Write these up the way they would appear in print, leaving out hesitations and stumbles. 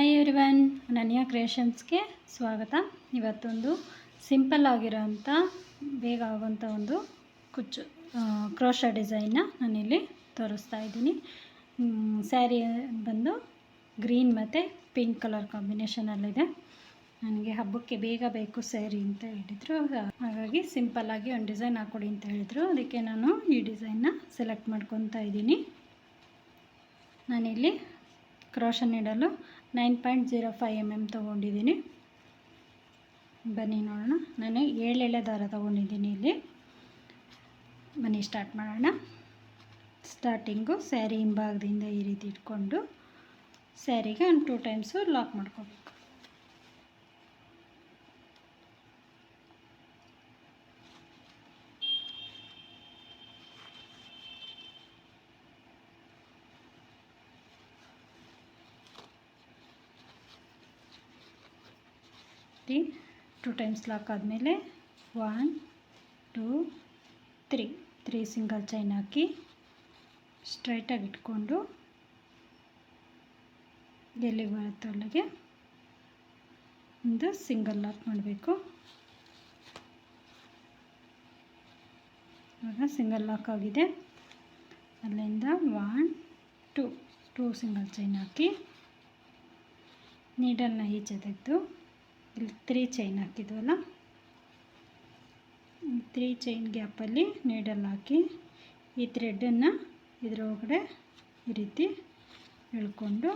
Hi everyone, ಅನನ್ಯ ಕ್ರಿಯೇಷನ್ಸ್ಗೆ ಸ್ವಾಗತ. ಇವತ್ತೊಂದು ಸಿಂಪಲ್ ಆಗಿರೋಂಥ ಬೇಗ ಆಗೋಂಥ ಒಂದು ಕುಚ್ಚು ಕ್ರೋಶ ಡಿಸೈನ್ನ ನಾನಿಲ್ಲಿ ತೋರಿಸ್ತಾ ಇದ್ದೀನಿ. ಸ್ಯಾರಿ ಬಂದು ಗ್ರೀನ್ ಮತ್ತು ಪಿಂಕ್ ಕಲರ್ ಕಾಂಬಿನೇಷನಲ್ಲಿದೆ. ನನಗೆ ಹಬ್ಬಕ್ಕೆ ಬೇಗ ಬೇಕು ಸ್ಯಾರಿ ಅಂತ ಹೇಳಿದರು, ಹಾಗಾಗಿ ಸಿಂಪಲ್ಲಾಗಿ ಒಂದು ಡಿಸೈನ್ ಹಾಕ್ಕೊಡಿ ಅಂತ ಹೇಳಿದರು. ಅದಕ್ಕೆ ನಾನು ಈ ಡಿಸೈನ್ನ ಸೆಲೆಕ್ಟ್ ಮಾಡ್ಕೊತಾ ಇದ್ದೀನಿ. ನಾನಿಲ್ಲಿ ಕ್ರೋಶ ನೀಡಲು 9.05 mm ತೊಗೊಂಡಿದ್ದೀನಿ. ಬನ್ನಿ ನೋಡೋಣ. ನಾನು 7 ಎಳೆ ದಾರ ತೊಗೊಂಡಿದ್ದೀನಿ. ಇಲ್ಲಿ ಬನ್ನಿ ಸ್ಟಾರ್ಟ್ ಮಾಡೋಣ. ಸ್ಟಾರ್ಟಿಂಗು ಸ್ಯಾರಿ ಹಿಂಭಾಗದಿಂದ ಈ ರೀತಿ ಇಟ್ಕೊಂಡು ಸ್ಯಾರಿಗೆ ಒಂದು 2 ಟೈಮ್ಸು ಲಾಕ್ ಮಾಡ್ಕೋಬೇಕು. ಟೂ ಟೈಮ್ಸ್ ಲಾಕ್ ಆದಮೇಲೆ 1 2 3 ಸಿಂಗಲ್ ಚೈನ್ ಹಾಕಿ ಸ್ಟ್ರೈಟಾಗಿ ಇಟ್ಕೊಂಡು ಎಲ್ಲಿಗೆ ಬರುತ್ತೆ ಅಲ್ಲಿಗೆ ಒಂದು ಸಿಂಗಲ್ ಲಾಕ್ ಮಾಡಬೇಕು. ಇವಾಗ ಸಿಂಗಲ್ ಲಾಕ್ ಆಗಿದೆ. ಅಲ್ಲಿಂದ 1 2 ಸಿಂಗಲ್ ಚೈನ್ ಹಾಕಿ ನೀಡಲ್ನ ಈಚೆ ತೆಗೆದು ಇಲ್ಲಿ 3 ಚೈನ್ ಹಾಕಿದ್ವಲ್ಲ, 3 ಚೈನ್ ಗ್ಯಾಪಲ್ಲಿ ನೀಡಲ್ ಹಾಕಿ ಈ ಥ್ರೆಡನ್ನು ಇದರೊಳಗಡೆ ಈ ರೀತಿ ಎಳ್ಕೊಂಡು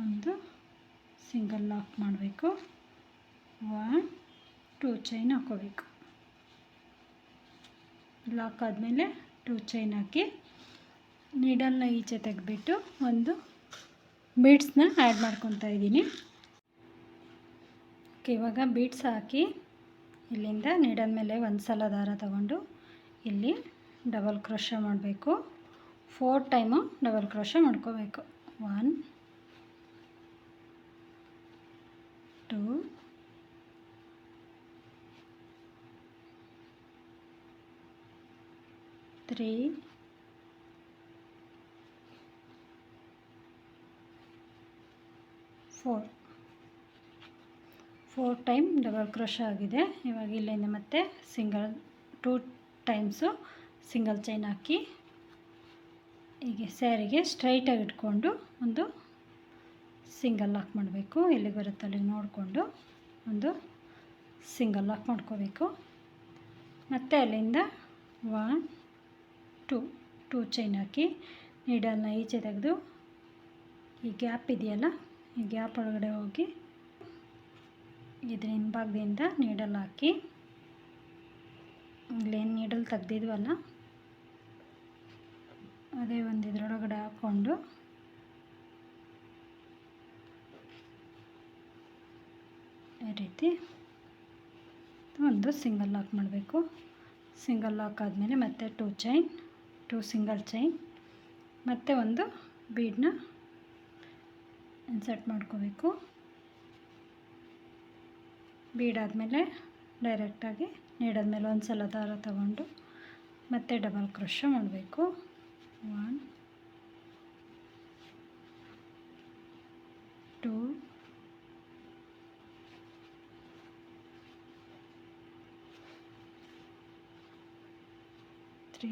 ಒಂದು ಸಿಂಗಲ್ ಲಾಕ್ ಮಾಡಬೇಕು. 1 2 ಚೈನ್ ಹಾಕೋಬೇಕು. ಲಾಕ್ ಆದಮೇಲೆ 2 ಚೈನ್ ಹಾಕಿ ನೀಡಲ್ನ ಈಚೆ ತೆಗೆದ್ಬಿಟ್ಟು ಒಂದು ಬೀಡ್ಸ್ನ ಆ್ಯಡ್ ಮಾಡ್ಕೊತಾ ಇದ್ದೀನಿ. ಇವಾಗ ಬೀಡ್ಸ್ ಹಾಕಿ ಇಲ್ಲಿಂದ ನೀಡಲ್ ಮೇಲೆ ಒಂದು ಸಲ ದಾರ ತಗೊಂಡು ಇಲ್ಲಿ ಡಬಲ್ ಕ್ರೋಶ ಮಾಡಬೇಕು. 4 ಟೈಮು ಡಬಲ್ ಕ್ರೋಶ ಮಾಡ್ಕೋಬೇಕು. 1 2 3 4 ಟೈಮ್ ಡಬಲ್ ಕ್ರೋಶ ಆಗಿದೆ. ಇವಾಗ ಇಲ್ಲಿಂದ ಮತ್ತೆ 2 ಟೈಮ್ಸು ಸಿಂಗಲ್ ಚೈನ್ ಹಾಕಿ ಹೀಗೆ ಸ್ಯಾರಿಗೆ ಸ್ಟ್ರೈಟಾಗಿ ಇಟ್ಕೊಂಡು ಒಂದು ಸಿಂಗಲ್ ಲಾಕ್ ಮಾಡಬೇಕು. ಎಲ್ಲಿ ಬರುತ್ತೆ ಅಲ್ಲಿಗೆ ನೋಡಿಕೊಂಡು ಒಂದು ಸಿಂಗಲ್ ಲಾಕ್ ಮಾಡ್ಕೋಬೇಕು. ಮತ್ತು ಅಲ್ಲಿಂದ 1 2 ಚೈನ್ ಹಾಕಿ ನೀಡಲ್ನ ಈಚೆ ತೆಗೆದು ಈ ಗ್ಯಾಪ್ ಇದೆಯಲ್ಲ, ಈ ಗ್ಯಾಪ್ ಒಳಗಡೆ ಹೋಗಿ ಇದ್ರ ಹಿಂಭಾಗದಿಂದ ನೀಡಲ್ ಹಾಕಿ ಇಲ್ಲೇನು ನೀಡಲ್ ತೆಗ್ದಿದ್ವಲ್ಲ ಅದೇ ಒಂದು ಇದರೊಳಗಡೆ ಹಾಕ್ಕೊಂಡು ಈ ರೀತಿ ಒಂದು ಸಿಂಗಲ್ ಲಾಕ್ ಮಾಡಬೇಕು. ಸಿಂಗಲ್ ಲಾಕ್ ಆದಮೇಲೆ ಮತ್ತೆ 2 ಸಿಂಗಲ್ ಚೈನ್ ಮತ್ತು ಒಂದು ಬೀಡನ್ನ ಇನ್ಸರ್ಟ್ ಮಾಡ್ಕೋಬೇಕು. ಬೀಡಾದಮೇಲೆ ಡೈರೆಕ್ಟಾಗಿ ನೀಡಲ್ ಮೇಲೆ ಒಂದು ಸಲ ದಾರ ತಗೊಂಡು ಮತ್ತೆ ಡಬಲ್ ಕ್ರೋಶ ಮಾಡಬೇಕು. 1 2 3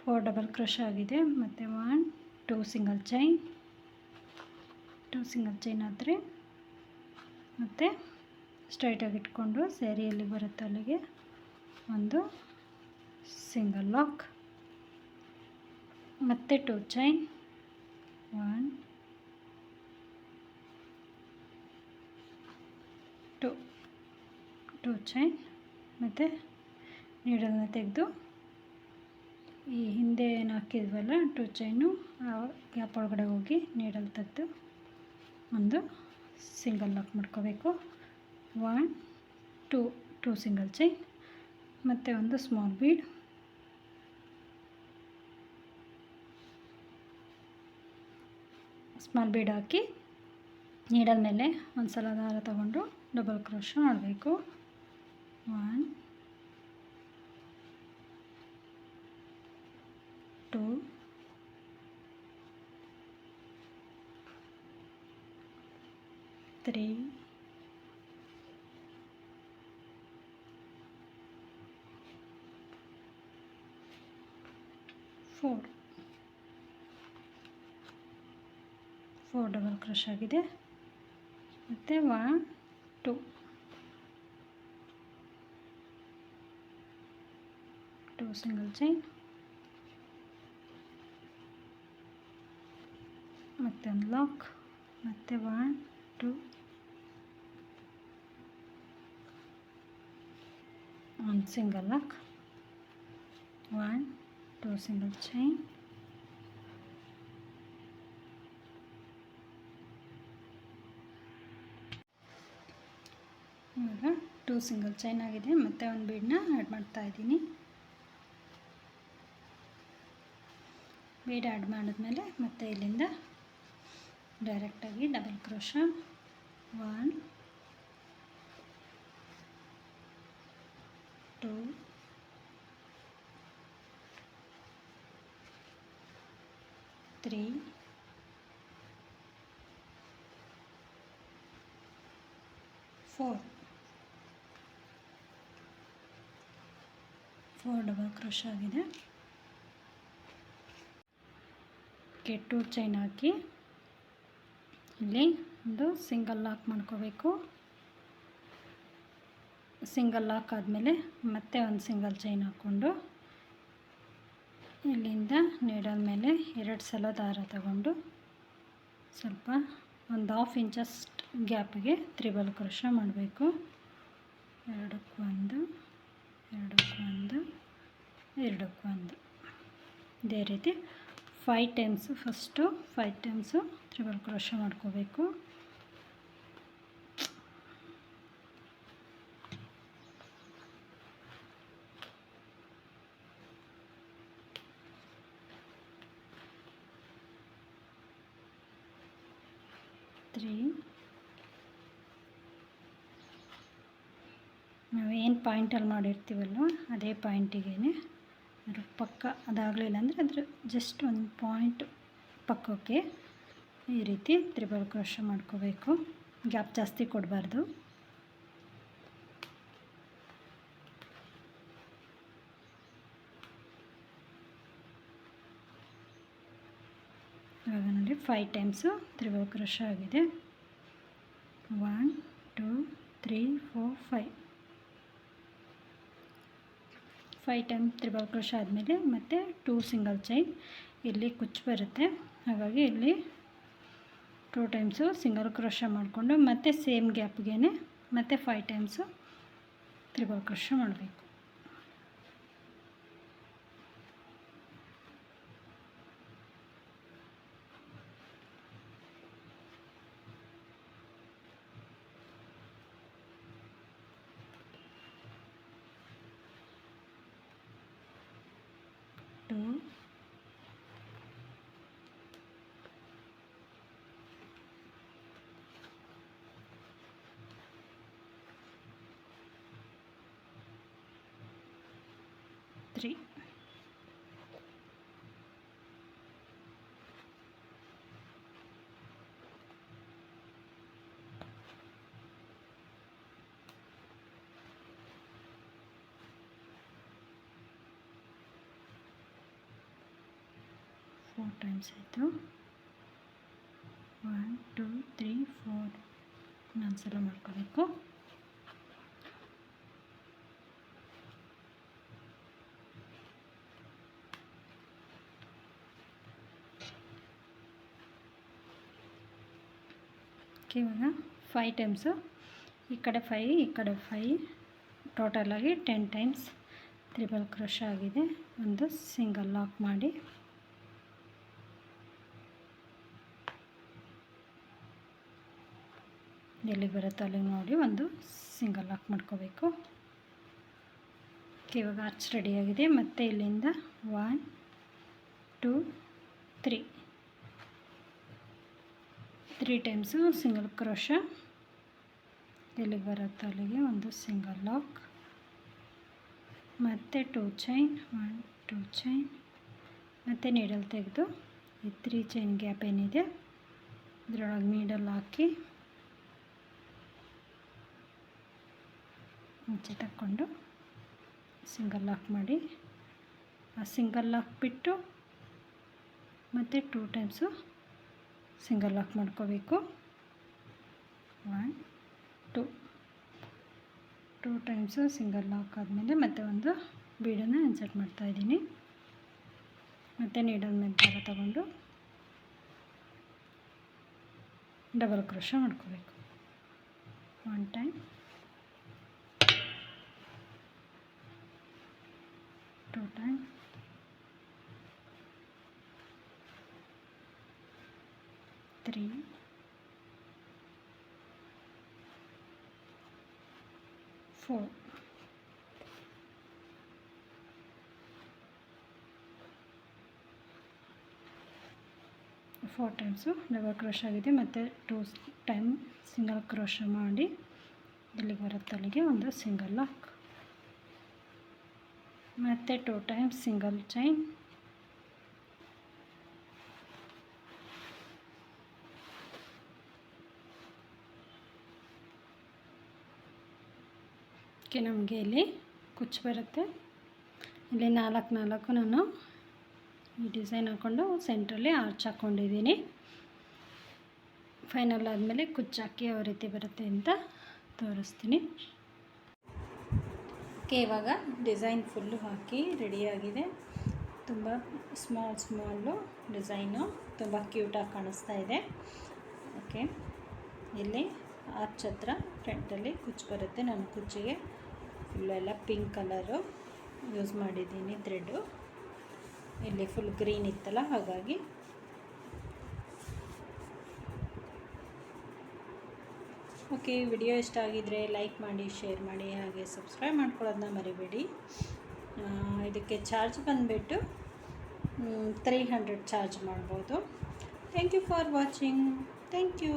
4 ಡಬಲ್ ಕ್ರೋಶ ಆಗಿದೆ. ಮತ್ತು 1 2 ಸಿಂಗಲ್ ಚೈನ್ ಆದರೆ ಮತ್ತು ಸ್ಟ್ರೈಟಾಗಿ ಇಟ್ಕೊಂಡು ಸ್ಯಾರಿಯಲ್ಲಿ ಬರುತ್ತೆ ಅಲ್ಲಿಗೆ ಒಂದು ಸಿಂಗಲ್ ಲಾಕ್, ಮತ್ತು 2 ಚೈನ್ 1 2 ಚೈನ್ ಮತ್ತು ನೀಡಲ್ನ ತೆಗೆದು ಈ ಹಿಂದೆ ಏನು ಹಾಕಿದ್ವಲ್ಲ 2 ಚೈನು ಗ್ಯಾಪ್ ಒಳಗಡೆ ಹೋಗಿ ನೀಡಲ್ ತೆಗೆದು ಒಂದು ಸಿಂಗಲ್ ಲಾಕ್ ಮಾಡ್ಕೋಬೇಕು. 1 2 ಸಿಂಗಲ್ ಚೈನ್ ಮತ್ತು ಒಂದು ಸ್ಮಾಲ್ ಬೀಡ್, ಹಾಕಿ ನೀಡಲ್ ಮೇಲೆ ಒಂದು ಸಲ ದಾರ ತಗೊಂಡು ಡಬಲ್ ಕ್ರೋಶ ಮಾಡಬೇಕು. 1 2 3 4 ಡಬಲ್ ಕ್ರೋಶ್ ಆಗಿದೆ. ಮತ್ತು 1 2 ಸಿಂಗಲ್ ಚೈನ್, ಮತ್ತು ಒಂದು ಲಾಕ್, ಮತ್ತು 1 2 ಒಂದು ಸಿಂಗಲ್ ಲಾಕ್, 1 2 ಸಿಂಗಲ್ ಚೈನ್, ಇವಾಗ 2 ಸಿಂಗಲ್ ಚೈನ್ ಆಗಿದೆ. ಮತ್ತೆ ಒಂದು ಬೀಡನ್ನ ಆ್ಯಡ್ ಮಾಡ್ತಾ ಇದ್ದೀನಿ. ಬೀಡ್ ಆ್ಯಡ್ ಮಾಡಿದ್ಮೇಲೆ ಮತ್ತೆ ಇಲ್ಲಿಂದ ಡೈರೆಕ್ಟಾಗಿ ಡಬಲ್ ಕ್ರೋಶ 1 2 3 4 ಡಬಲ್ ಕ್ರೋಶ ಆಗಿದೆ. 2 ಚೈನ್ ಹಾಕಿ ಇಲ್ಲಿ ಒಂದು ಸಿಂಗಲ್ ಲಾಕ್ ಮಾಡ್ಕೋಬೇಕು. ಸಿಂಗಲ್ ಲಾಕ್ ಆದಮೇಲೆ ಮತ್ತೆ ಒಂದು ಸಿಂಗಲ್ ಚೈನ್ ಹಾಕ್ಕೊಂಡು ಇಲ್ಲಿಂದ ನೀಡಲ್ ಮೇಲೆ 2 ಸಲ ದಾರ ತಗೊಂಡು ಸ್ವಲ್ಪ ಒಂದು 1/2 ಇಂಚಷ್ಟು ಗ್ಯಾಪಿಗೆ ತ್ರಿಬಲ್ ಕ್ರೋಶ ಮಾಡಬೇಕು. 2 2 2 ಇದೇ ರೀತಿ 5 times first 5 times triple crochet ಮಾಡ್ಕೋಬೇಕು. ನಾವೇನು ಪಾಯಿಂಟಲ್ಲಿ ಮಾಡಿರ್ತೀವಲ್ವ ಅದೇ ಪಾಯಿಂಟಿಗೆ ಅದ್ರ ಪಕ್ಕ ಅದಾಗಲಿಲ್ಲ ಅಂದರೆ ಅದ್ರ ಜಸ್ಟ್ ಒಂದು ಪಾಯಿಂಟ್ ಪಕ್ಕಕ್ಕೆ ಈ ರೀತಿ ತ್ರಿಬಲ್ ಕ್ರೋಶ ಮಾಡ್ಕೋಬೇಕು. ಗ್ಯಾಪ್ ಜಾಸ್ತಿ ಕೊಡಬಾರ್ದು. ಇವಾಗ ನೋಡಿ 5 ಟೈಮ್ಸು ತ್ರಿಬಲ್ ಕ್ರೋಶ ಆಗಿದೆ. 1 2 3 4 5 ಟೈಮ್ ತ್ರಿಬಲ್ ಕ್ರೋಶ ಆದಮೇಲೆ ಮತ್ತೆ 2 ಸಿಂಗಲ್ ಚೈನ್ ಇಲ್ಲಿ ಕುಚ್ಚು ಬರುತ್ತೆ. ಹಾಗಾಗಿ ಇಲ್ಲಿ 2 ಟೈಮ್ಸು ಸಿಂಗಲ್ ಕ್ರೋಶ ಮಾಡಿಕೊಂಡು ಮತ್ತೆ ಸೇಮ್ ಗ್ಯಾಪ್ಗೆ ಮತ್ತೆ 5 ಟೈಮ್ಸು ತ್ರಿಬಲ್ ಕ್ರೋಶ ಮಾಡಬೇಕು. Three. 4 ಟೈಮ್ಸ್ ಆಯಿತು. 1 2 3 4 ಇನ್ನೊಂದು ಸಲ ಮಾಡ್ಕೋಬೇಕು. ಇವಾಗ 5 ಟೈಮ್ಸು ಈ ಕಡೆ 5 ಈ ಕಡೆ 5 ಟೋಟಲಾಗಿ 10 ಟೈಮ್ಸ್ ತ್ರಿಬಲ್ ಕ್ರೋಶ ಆಗಿದೆ. ಒಂದು ಸಿಂಗಲ್ ಲಾಕ್ ಮಾಡಿ ಎಲ್ಲಿಗೆ ಬರುತ್ತೋ ಅಲ್ಲಿಗೆ ನೋಡಿ ಒಂದು ಸಿಂಗಲ್ ಲಾಕ್ ಮಾಡ್ಕೋಬೇಕು. ಇವಾಗ ಆರ್ಚ್ ರೆಡಿಯಾಗಿದೆ. ಮತ್ತು ಇಲ್ಲಿಂದ 1 2 3 ಟೈಮ್ಸು ಸಿಂಗಲ್ ಕ್ರೋಶ ಎಲ್ಲಿಗೆ ಬರುತ್ತೋ ಅಲ್ಲಿಗೆ ಒಂದು ಸಿಂಗಲ್ ಲಾಕ್, ಮತ್ತು 2 ಚೈನ್ 1 2 ಚೈನ್ ಮತ್ತು ನೀಡಲ್ ತೆಗೆದು ಈ 3 ಚೈನ್ ಗ್ಯಾಪ್ ಏನಿದೆ ಇದರೊಳಗೆ ನೀಡಲ್ ಹಾಕಿ ಮುಂಚೆ ತಕ್ಕೊಂಡು ಸಿಂಗಲ್ ಲಾಕ್ ಮಾಡಿ, ಆ ಸಿಂಗಲ್ ಲಾಕ್ ಬಿಟ್ಟು ಮತ್ತು 2 ಟೈಮ್ಸು ಸಿಂಗಲ್ ಲಾಕ್ ಮಾಡ್ಕೋಬೇಕು. 1 2 ಟೈಮ್ಸು ಸಿಂಗಲ್ ಲಾಕ್ ಆದಮೇಲೆ ಮತ್ತೆ ಒಂದು ಬೀಡನ್ನು ಇನ್ಸರ್ಟ್ ಮಾಡ್ತಾಯಿದ್ದೀನಿ. ಮತ್ತು ನೀಡಲ್ ಮೇಲೆ ದಾರ ತಗೊಂಡು ಡಬಲ್ ಕ್ರೋಶೆ ಮಾಡ್ಕೋಬೇಕು. 1 time, 2 time, 3, 4. 4 times double crochet ಆಗಿದೆ. ಮತ್ತು 2 ಟೈಮ್ ಸಿಂಗಲ್ ಕ್ರೋಶ ಮಾಡಿ ಇಲ್ಲಿಗೆ ಬರುತ್ತೆ, ಅಲ್ಲಿಗೆ ಒಂದು ಸಿಂಗಲ್ ಲಾಕ್, ಮತ್ತು 2 ಟೈಮ್ಸ್ ಸಿಂಗಲ್ ಚೈನ್, ನಮಗೆ ಇಲ್ಲಿ ಕುಚ್ಚು ಬರುತ್ತೆ. ಇಲ್ಲಿ 4 ನಾನು ಈ ಡಿಸೈನ್ ಹಾಕ್ಕೊಂಡು ಸೆಂಟ್ರಲ್ಲಿ ಆರ್ಚ್ ಹಾಕ್ಕೊಂಡಿದ್ದೀನಿ. ಫೈನಲ್ ಆದಮೇಲೆ ಕುಚ್ಚು ಹಾಕಿ ಯಾವ ರೀತಿ ಬರುತ್ತೆ ಅಂತ ತೋರಿಸ್ತೀನಿ. ಓಕೆ, ಇವಾಗ ಡಿಸೈನ್ ಫುಲ್ಲು ಹಾಕಿ ರೆಡಿಯಾಗಿದೆ. ತುಂಬ ಸ್ಮಾಲು ಡಿಸೈನು, ತುಂಬ ಕ್ಯೂಟಾಗಿ ಕಾಣಿಸ್ತಾ ಇದೆ. ಓಕೆ, ಇಲ್ಲಿ ಆರ್ಚ್ ಹತ್ರ ಫ್ರಂಟಲ್ಲಿ ಕುಚ್ಚು ಬರುತ್ತೆ. ನಾನು ಕುಚ್ಚಿಗೆ ಫುಲ್ಲೆಲ್ಲ ಪಿಂಕ್ ಕಲರು ಯೂಸ್ ಮಾಡಿದ್ದೀನಿ ಥ್ರೆಡ್ಡು. ಇಲ್ಲಿ ಫುಲ್ ಗ್ರೀನ್ ಇತ್ತಲ್ಲ, ಹಾಗಾಗಿ ಓಕೆ. ವಿಡಿಯೋ ಇಷ್ಟ ಆಗಿದರೆ ಲೈಕ್ ಮಾಡಿ, ಶೇರ್ ಮಾಡಿ, ಹಾಗೆ ಸಬ್ಸ್ಕ್ರೈಬ್ ಮಾಡ್ಕೊಳ್ಳೋದನ್ನ ಮರಿಬೇಡಿ. ಇದಕ್ಕೆ ಚಾರ್ಜ್ ಬಂದುಬಿಟ್ಟು 300 ಚಾರ್ಜ್ ಮಾಡ್ಬೋದು. Thank you for watching. Thank you.